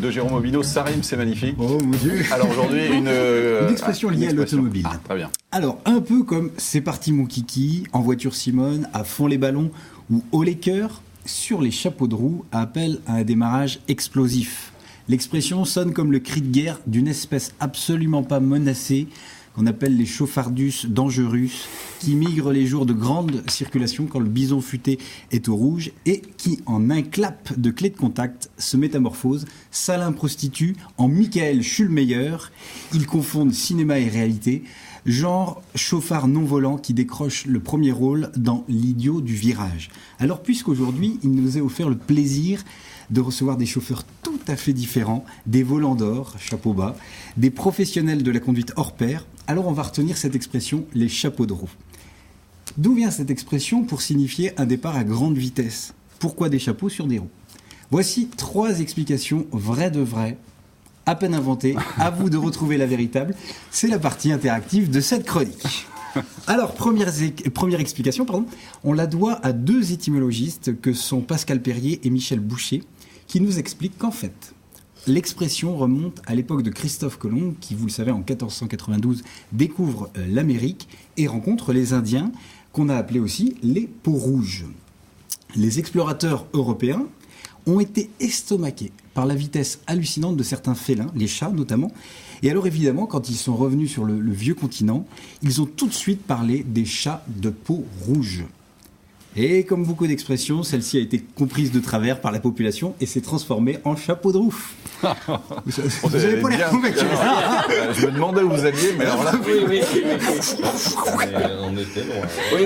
de Jérôme Aubineau. Ça rime, c'est magnifique. Oh mon Dieu. Alors aujourd'hui, une expression liée à l'automobile. Ah, très bien. Alors, un peu comme C'est parti mon kiki, En voiture Simone, À fond les ballons ou Haut les cœurs, sur les chapeaux de roue appelle à un démarrage explosif. L'expression sonne comme le cri de guerre d'une espèce absolument pas menacée qu'on appelle les chauffardus dangerus, qui migrent les jours de grande circulation quand le bison futé est au rouge et qui, en un clap de clé de contact, se métamorphose, Salin prostitue, en Michael Schulmeyer. Ils confondent cinéma et réalité, genre chauffard non-volant qui décroche le premier rôle dans L'idiot du virage. Alors, puisqu'aujourd'hui, il nous est offert le plaisir de recevoir des chauffeurs tout à fait différents, des volants d'or, chapeau bas, des professionnels de la conduite hors pair, alors on va retenir cette expression, les chapeaux de roue. D'où vient cette expression pour signifier un départ à grande vitesse? Pourquoi des chapeaux sur des roues? Voici 3 explications vraies de vraies, à peine inventées, à vous de retrouver la véritable. C'est la partie interactive de cette chronique. Alors, première explication, on la doit à 2 étymologistes que sont Pascal Perrier et Michel Boucher, qui nous expliquent qu'en fait, l'expression remonte à l'époque de Christophe Colomb, qui, vous le savez, en 1492, découvre l'Amérique et rencontre les Indiens, qu'on a appelés aussi les peaux rouges. Les explorateurs européens ont été estomaqués par la vitesse hallucinante de certains félins, les chats notamment. Et alors évidemment, quand ils sont revenus sur le vieux continent, ils ont tout de suite parlé des chats de peau rouge. Et comme beaucoup d'expressions, celle-ci a été comprise de travers par la population et s'est transformée en chapeau de roue. Vous n'avez pas l'air convaincu. Je me demandais où vous alliez, mais alors là... Oui. On était loin. Oui.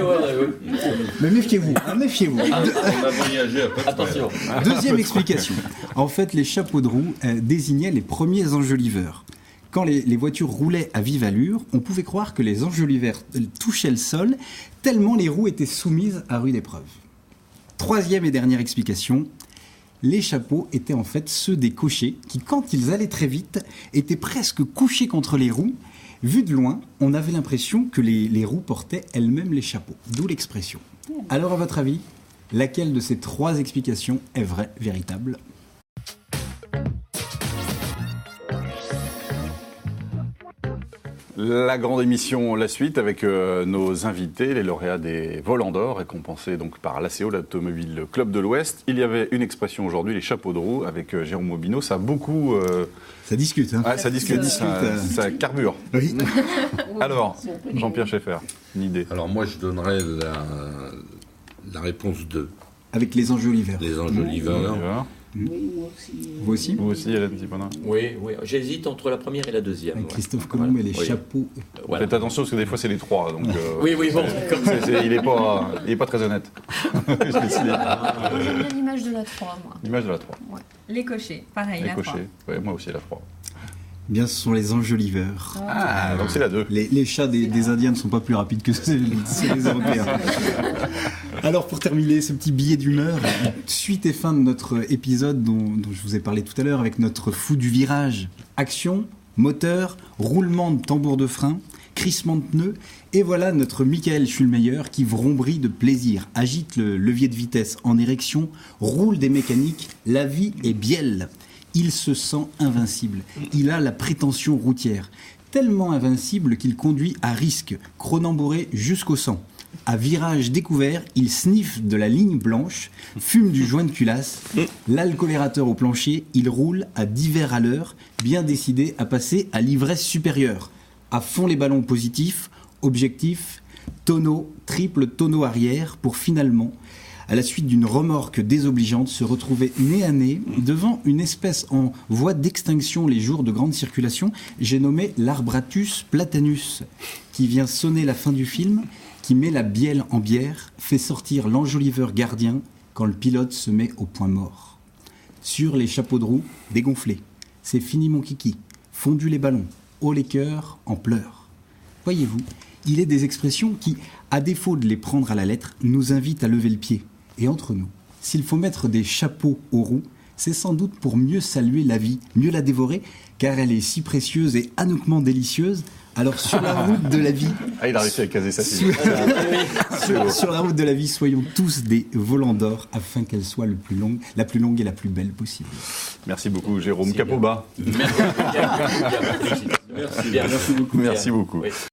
Mais méfiez-vous, méfiez-vous. On a voyagé à peu près. Attention. Deuxième explication. En fait, les chapeaux de roue désignaient les premiers enjoliveurs. Quand les voitures roulaient à vive allure, on pouvait croire que les enjoliveurs touchaient le sol, tellement les roues étaient soumises à rude épreuve. Troisième et dernière explication, les chapeaux étaient en fait ceux des cochers qui, quand ils allaient très vite, étaient presque couchés contre les roues. Vu de loin, on avait l'impression que les roues portaient elles-mêmes les chapeaux, d'où l'expression. Alors à votre avis, laquelle de ces 3 explications est vraie, véritable ? La grande émission, la suite, avec nos invités, les lauréats des Volants d'Or, récompensés donc par l'ACO, l'Automobile Club de l'Ouest. Il y avait une expression aujourd'hui, les chapeaux de roue, avec Jérôme Aubineau. Ça a beaucoup... Ça discute, hein. Ça discute, ça carbure. Oui. Alors, Jean-Pierre Schaeffer, une idée? Alors moi, je donnerais la réponse 2. Avec les enjoliveurs. Les enjoliveurs. Oui, moi aussi. Vous aussi? Vous aussi, Hélène Ziponin? Oui, j'hésite entre la première et la deuxième. Avec Christophe Colomb et les chapeaux. Voilà. Faites attention parce que des fois c'est les 3. Donc, oui, bon. Il est pas très honnête. J'aime bien l'image de la 3, moi. L'image de la 3. Ouais. Les cochers, pareil, Les la cochers. Ouais, moi aussi la 3. Bien, ce sont les enjoliveurs. Donc c'est la 2. Les chats des Indiens ne sont pas plus rapides que ceux des Européens. Alors pour terminer ce petit billet d'humeur, suite et fin de notre épisode dont je vous ai parlé tout à l'heure avec notre fou du virage. Action, moteur, roulement de tambour de frein, crissement de pneus, et voilà notre Michael Schulmeyer qui vrombrit de plaisir, agite le levier de vitesse en érection, roule des mécaniques, la vie est bielle. Il se sent invincible. Il a la prétention routière. Tellement invincible qu'il conduit à risque, chronambouré jusqu'au sang. À virage découvert, il sniffe de la ligne blanche, fume du joint de culasse, l'alcoolérateur au plancher, il roule à 10 verres à l'heure, bien décidé à passer à l'ivresse supérieure. À fond les ballons positifs, objectif, tonneau, triple tonneau arrière, pour finalement, à la suite d'une remorque désobligeante, se retrouver nez à nez devant une espèce en voie d'extinction les jours de grande circulation, j'ai nommé l'Arbratus platanus, qui vient sonner la fin du film, qui met la bielle en bière, fait sortir l'enjoliveur gardien quand le pilote se met au point mort. Sur les chapeaux de roue, dégonflés. C'est fini mon kiki. Fondu les ballons. Haut les cœurs, en pleurs. Voyez-vous, il est des expressions qui, à défaut de les prendre à la lettre, nous invitent à lever le pied. Et entre nous, s'il faut mettre des chapeaux aux roues, c'est sans doute pour mieux saluer la vie, mieux la dévorer, car elle est si précieuse et anouquement délicieuse, Alors, sur la route de la vie, Ah, il a réussi à caser sa fille. sur la route de la vie, soyons tous des volants d'or afin qu'elle soit la plus longue et la plus belle possible. Merci beaucoup, Jérôme Merci Capoba. Merci bien. Merci beaucoup. Merci beaucoup. Oui.